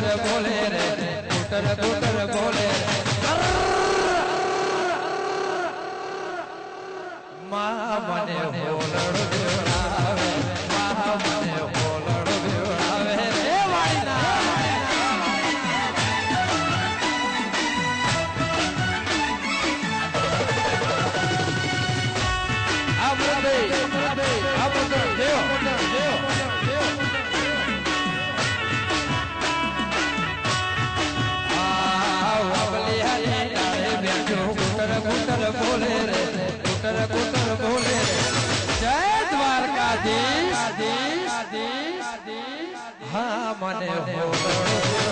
કુટર બોલે રે કુટર કુટર બોલે મા મને હોલડ બેવડાવે મા મને હોલડ બેવડાવે રે વાયના બોલે રે કુટર કુટર બોલે રે જય દ્વારકાધીશ હા મને હોલડ